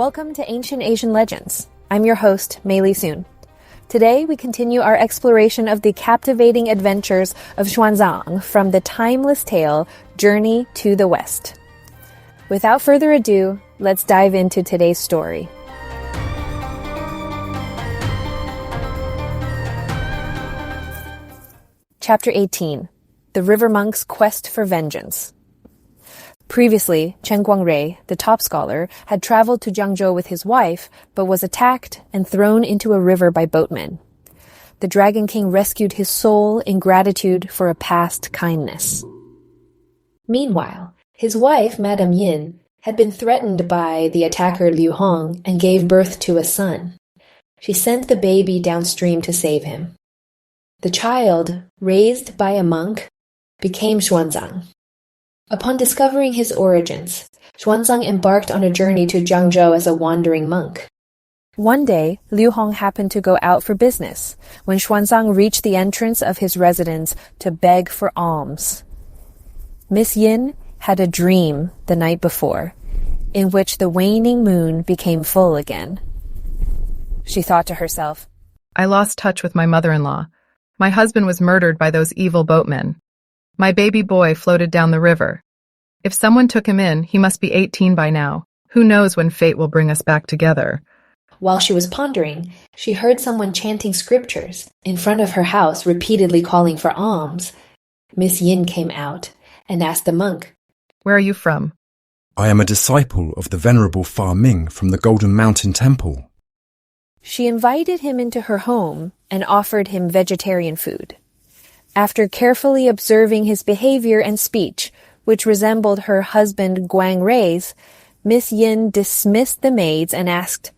Welcome to Ancient Asian Legends. I'm your host, Mei Li Soon. Today, we continue our exploration of the captivating adventures of Xuanzang from the timeless tale, Journey to the West. Without further ado, let's dive into today's story. Chapter 18. The River Monk's Quest for Vengeance. Previously, Chen Guangrui, the top scholar, had traveled to Jiangzhou with his wife, but was attacked and thrown into a river by boatmen. The Dragon King rescued his soul in gratitude for a past kindness. Meanwhile, his wife, Madame Yin, had been threatened by the attacker Liu Hong and gave birth to a son. She sent the baby downstream to save him. The child, raised by a monk, became Xuanzang. Upon discovering his origins, Xuanzang embarked on a journey to Jiangzhou as a wandering monk. One day, Liu Hong happened to go out for business when Xuanzang reached the entrance of his residence to beg for alms. Miss Yin had a dream the night before, in which the waning moon became full again. She thought to herself, I lost touch with my mother-in-law. My husband was murdered by those evil boatmen. My baby boy floated down the river. If someone took him in, he must be 18 by now. Who knows when fate will bring us back together? While she was pondering, she heard someone chanting scriptures in front of her house, repeatedly calling for alms. Miss Yin came out and asked the monk, Where are you from? I am a disciple of the Venerable Fa Ming from the Golden Mountain Temple. She invited him into her home and offered him vegetarian food. After carefully observing his behavior and speech, which resembled her husband Guangrui's, Miss Yin dismissed the maids and asked,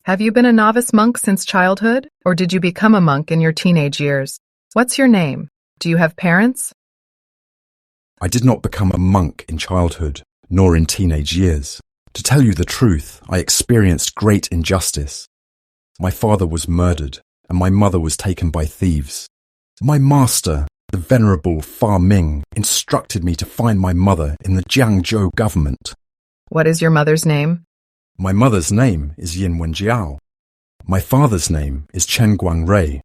Have you been a novice monk since childhood, or did you become a monk in your teenage years? What's your name? Do you have parents? I did not become a monk in childhood, nor in teenage years. To tell you the truth, I experienced great injustice. My father was murdered, and my mother was taken by thieves. My master, the Venerable Fa Ming, instructed me to find my mother in the Jiangzhou government. What is your mother's name? My mother's name is Yin Wenjiao. My father's name is Chen Guangrui.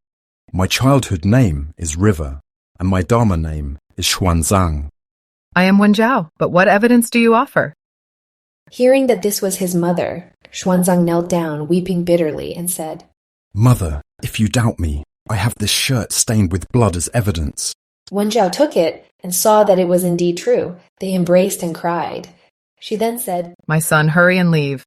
My childhood name is River, and my Dharma name is Xuanzang. I am Wenjiao, but what evidence do you offer? Hearing that this was his mother, Xuanzang knelt down, weeping bitterly, and said, Mother, if you doubt me, I have this shirt stained with blood as evidence. Wenjiao took it and saw that it was indeed true. They embraced and cried. She then said, My son, hurry and leave.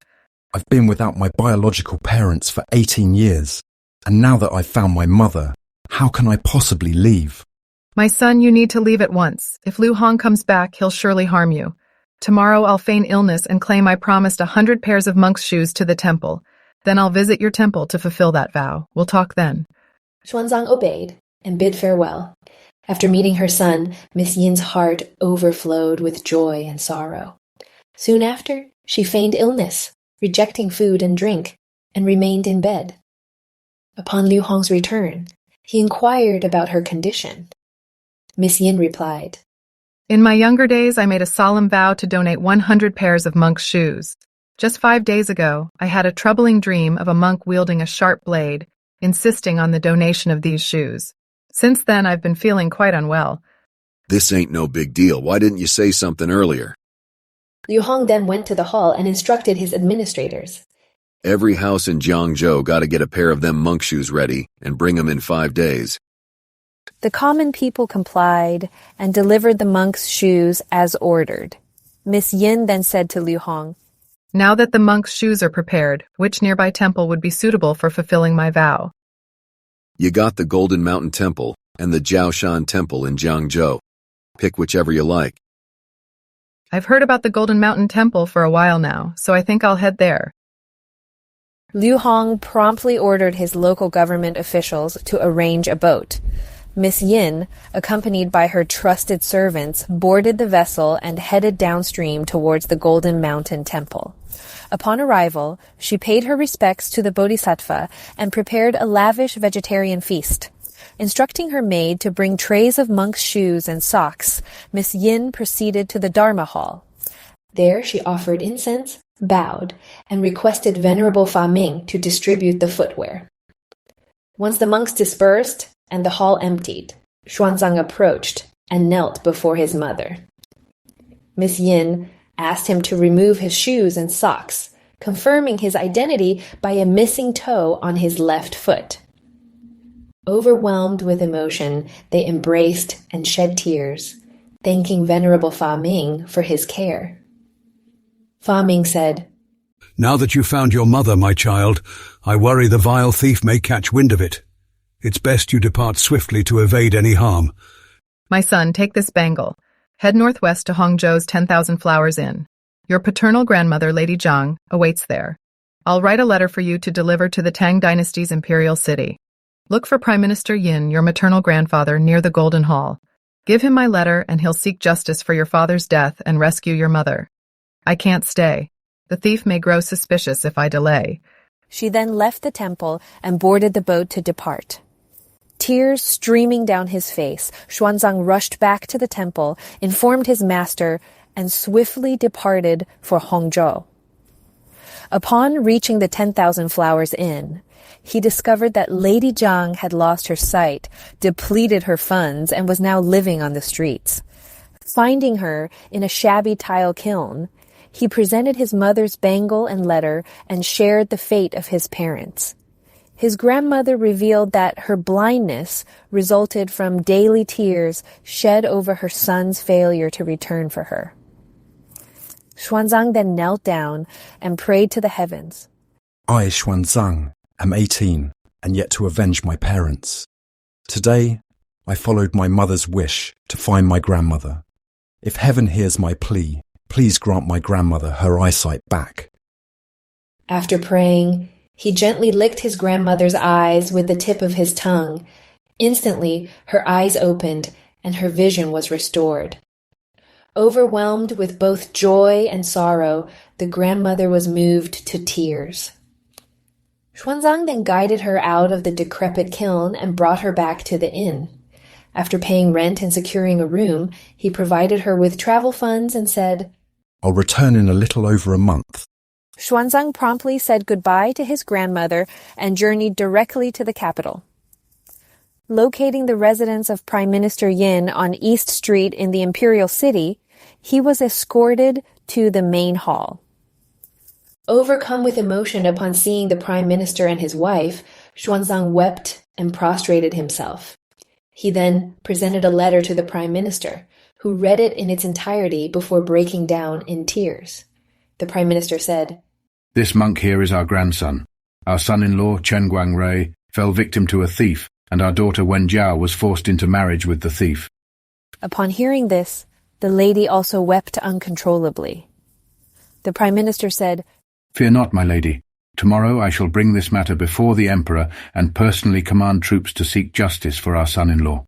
I've been without my biological parents for 18 years, and now that I've found my mother, how can I possibly leave? My son, you need to leave at once. If Liu Hong comes back, he'll surely harm you. Tomorrow I'll feign illness and claim I promised 100 pairs of monk's shoes to the temple. Then I'll visit your temple to fulfill that vow. We'll talk then. Xuanzang obeyed and bid farewell. After meeting her son, Miss Yin's heart overflowed with joy and sorrow. Soon after, she feigned illness, rejecting food and drink, and remained in bed. Upon Liu Hong's return, he inquired about her condition. Miss Yin replied, In my younger days, I made a solemn vow to donate 100 pairs of monk's shoes. Just 5 days ago, I had a troubling dream of a monk wielding a sharp blade, insisting on the donation of these shoes. Since then, I've been feeling quite unwell. This ain't no big deal. Why didn't you say something earlier? Liu Hong then went to the hall and instructed his administrators. Every house in Jiangzhou got to get a pair of them monk shoes ready and bring them in 5 days. The common people complied and delivered the monk's shoes as ordered. Miss Yin then said to Liu Hong, Now that the monk's shoes are prepared, which nearby temple would be suitable for fulfilling my vow? You got the Golden Mountain Temple and the Jiaoshan Temple in Jiangzhou. Pick whichever you like. I've heard about the Golden Mountain Temple for a while now, so I think I'll head there. Liu Hong promptly ordered his local government officials to arrange a boat. Miss Yin, accompanied by her trusted servants, boarded the vessel and headed downstream towards the Golden Mountain Temple. Upon arrival, she paid her respects to the Bodhisattva and prepared a lavish vegetarian feast. Instructing her maid to bring trays of monk's shoes and socks, Miss Yin proceeded to the Dharma Hall. There she offered incense, bowed, and requested Venerable Fa Ming to distribute the footwear. Once the monks dispersed and the hall emptied, Xuanzang approached and knelt before his mother. Miss Yin asked him to remove his shoes and socks, confirming his identity by a missing toe on his left foot. Overwhelmed with emotion, they embraced and shed tears, thanking Venerable Fa Ming for his care. Fa Ming said, "Now that you found your mother, my child, I worry the vile thief may catch wind of it. It's best you depart swiftly to evade any harm." My son, take this bangle. Head northwest to Hongzhou's 10,000 Flowers Inn. Your paternal grandmother, Lady Zhang, awaits there. I'll write a letter for you to deliver to the Tang Dynasty's imperial city. Look for Prime Minister Yin, your maternal grandfather, near the Golden Hall. Give him my letter and he'll seek justice for your father's death and rescue your mother. I can't stay. The thief may grow suspicious if I delay. She then left the temple and boarded the boat to depart. Tears streaming down his face, Xuanzang rushed back to the temple, informed his master, and swiftly departed for Hongzhou. Upon reaching the 10,000 Flowers Inn, he discovered that Lady Zhang had lost her sight, depleted her funds, and was now living on the streets. Finding her in a shabby tile kiln, he presented his mother's bangle and letter and shared the fate of his parents. His grandmother revealed that her blindness resulted from daily tears shed over her son's failure to return for her. Xuanzang then knelt down and prayed to the heavens. I, Xuanzang, am 18 and yet to avenge my parents. Today, I followed my mother's wish to find my grandmother. If heaven hears my plea, please grant my grandmother her eyesight back. After praying, he gently licked his grandmother's eyes with the tip of his tongue. Instantly, her eyes opened and her vision was restored. Overwhelmed with both joy and sorrow, the grandmother was moved to tears. Xuanzang then guided her out of the decrepit kiln and brought her back to the inn. After paying rent and securing a room, he provided her with travel funds and said, I'll return in a little over a month. Xuanzang promptly said goodbye to his grandmother and journeyed directly to the capital. Locating the residence of Prime Minister Yin on East Street in the Imperial City, he was escorted to the main hall. Overcome with emotion upon seeing the Prime Minister and his wife, Xuanzang wept and prostrated himself. He then presented a letter to the Prime Minister, who read it in its entirety before breaking down in tears. The Prime Minister said, "This monk here is our grandson. Our son-in-law, Chen Guangrui, fell victim to a thief, and our daughter Wen Jiao was forced into marriage with the thief." Upon hearing this, the lady also wept uncontrollably. The Prime Minister said, "Fear not, my lady. Tomorrow I shall bring this matter before the Emperor and personally command troops to seek justice for our son-in-law."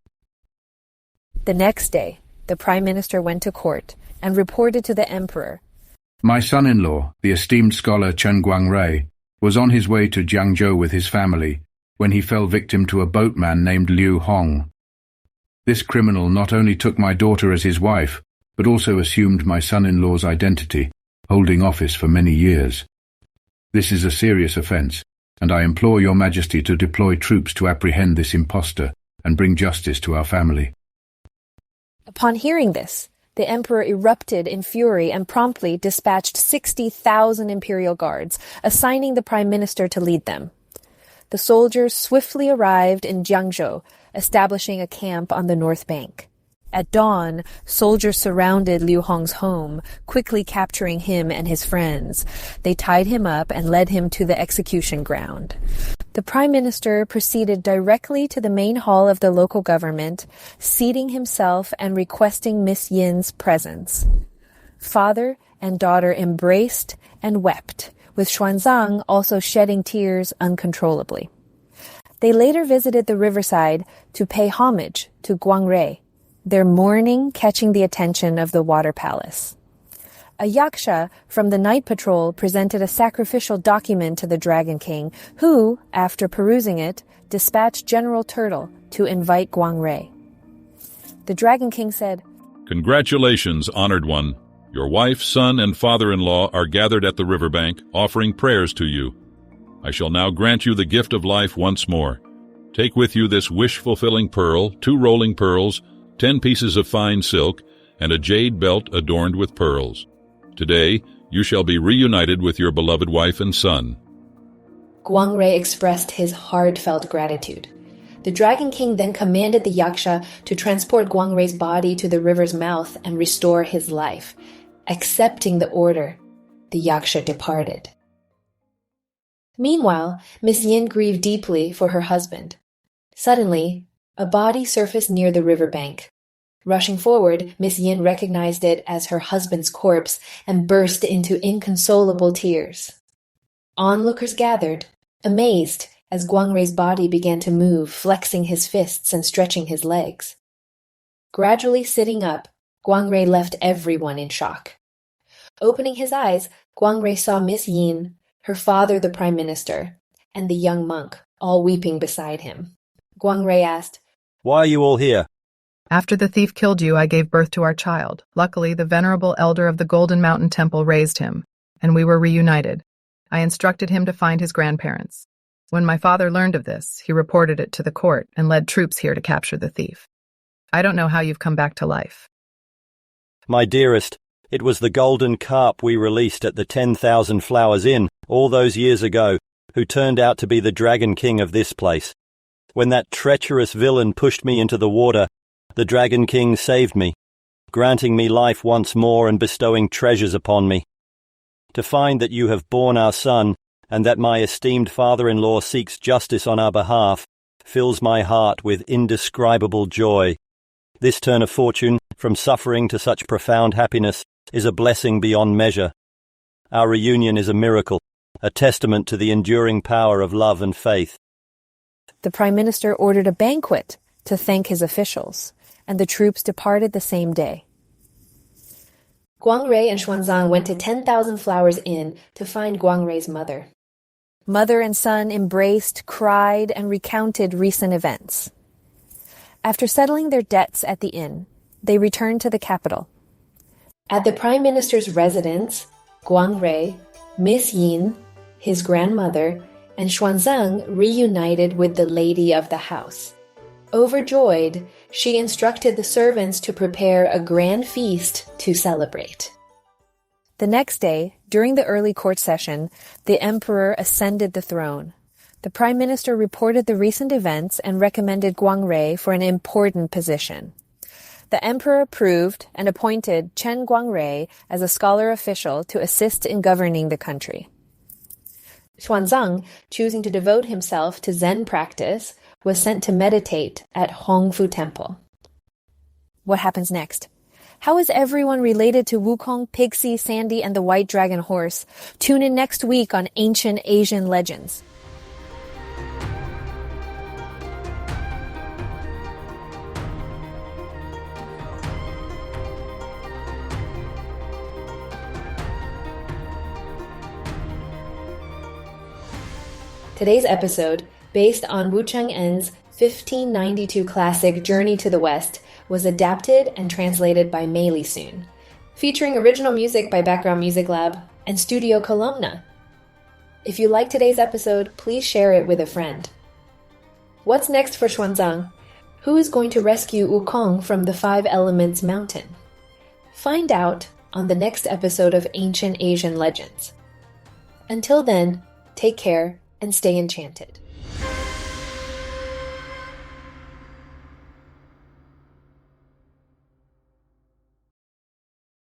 The next day, the Prime Minister went to court and reported to the Emperor. "My son-in-law, the esteemed scholar Chen Guangrui, was on his way to Jiangzhou with his family when he fell victim to a boatman named Liu Hong. This criminal not only took my daughter as his wife, but also assumed my son-in-law's identity, holding office for many years. This is a serious offence, and I implore your majesty to deploy troops to apprehend this impostor and bring justice to our family." Upon hearing this, the emperor erupted in fury and promptly dispatched 60,000 imperial guards, assigning the prime minister to lead them. The soldiers swiftly arrived in Jiangzhou, establishing a camp on the north bank. At dawn, soldiers surrounded Liu Hong's home, quickly capturing him and his friends. They tied him up and led him to the execution ground. The prime minister proceeded directly to the main hall of the local government, seating himself and requesting Miss Yin's presence. Father and daughter embraced and wept, with Xuanzang also shedding tears uncontrollably. They later visited the riverside to pay homage to Guangrui, their mourning catching the attention of the water palace. A yaksha from the night patrol presented a sacrificial document to the Dragon King, who, after perusing it, dispatched General Turtle to invite Guangrui. The Dragon King said, "Congratulations, honored one. Your wife, son, and father-in-law are gathered at the riverbank, offering prayers to you. I shall now grant you the gift of life once more. Take with you this wish-fulfilling pearl, 2 rolling pearls, 10 pieces of fine silk, and a jade belt adorned with pearls. Today, you shall be reunited with your beloved wife and son." Guangrui expressed his heartfelt gratitude. The Dragon King then commanded the Yaksha to transport Guangrui's body to the river's mouth and restore his life. Accepting the order, the Yaksha departed. Meanwhile, Miss Yin grieved deeply for her husband. Suddenly, a body surfaced near the riverbank. Rushing forward, Miss Yin recognized it as her husband's corpse and burst into inconsolable tears. Onlookers gathered, amazed, as Guangrui's body began to move, flexing his fists and stretching his legs. Gradually sitting up, Guangrui left everyone in shock. Opening his eyes, Guangrui saw Miss Yin, her father the prime minister, and the young monk, all weeping beside him. Guangrui asked, "Why are you all here?" After the thief killed you, I gave birth to our child. Luckily, the venerable elder of the Golden Mountain Temple raised him, and we were reunited. I instructed him to find his grandparents. When my father learned of this, he reported it to the court and led troops here to capture the thief. I don't know how you've come back to life. My dearest, it was the golden carp we released at the 10,000 Flowers Inn all those years ago, who turned out to be the Dragon King of this place. When that treacherous villain pushed me into the water, the Dragon King saved me, granting me life once more and bestowing treasures upon me. To find that you have borne our son, and that my esteemed father-in-law seeks justice on our behalf, fills my heart with indescribable joy. This turn of fortune, from suffering to such profound happiness, is a blessing beyond measure. Our reunion is a miracle, a testament to the enduring power of love and faith. The Prime Minister ordered a banquet to thank his officials, and the troops departed the same day. Guangrui and Xuanzang went to 10,000 Flowers Inn to find Guangrui's mother. Mother and son embraced, cried, and recounted recent events. After settling their debts at the inn, they returned to the capital. At the Prime Minister's residence, Guangrui, Miss Yin, his grandmother, and Xuanzang reunited with the lady of the house. Overjoyed, she instructed the servants to prepare a grand feast to celebrate. The next day, during the early court session, the emperor ascended the throne. The prime minister reported the recent events and recommended Guangrui for an important position. The emperor approved and appointed Chen Guangrui as a scholar official to assist in governing the country. Xuanzang, choosing to devote himself to Zen practice, was sent to meditate at Hongfu Temple. What happens next? How is everyone related to Wukong, Pixie, Sandy, and the White Dragon Horse? Tune in next week on Ancient Asian Legends. Today's episode, based on Wu Cheng'en's 1592 classic Journey to the West, was adapted and translated by Mei Li Soon, featuring original music by Background Music Lab and Studio Columna. If you like today's episode, please share it with a friend. What's next for Xuanzang? Who is going to rescue Wukong from the Five Elements mountain? Find out on the next episode of Ancient Asian Legends. Until then, take care and stay enchanted.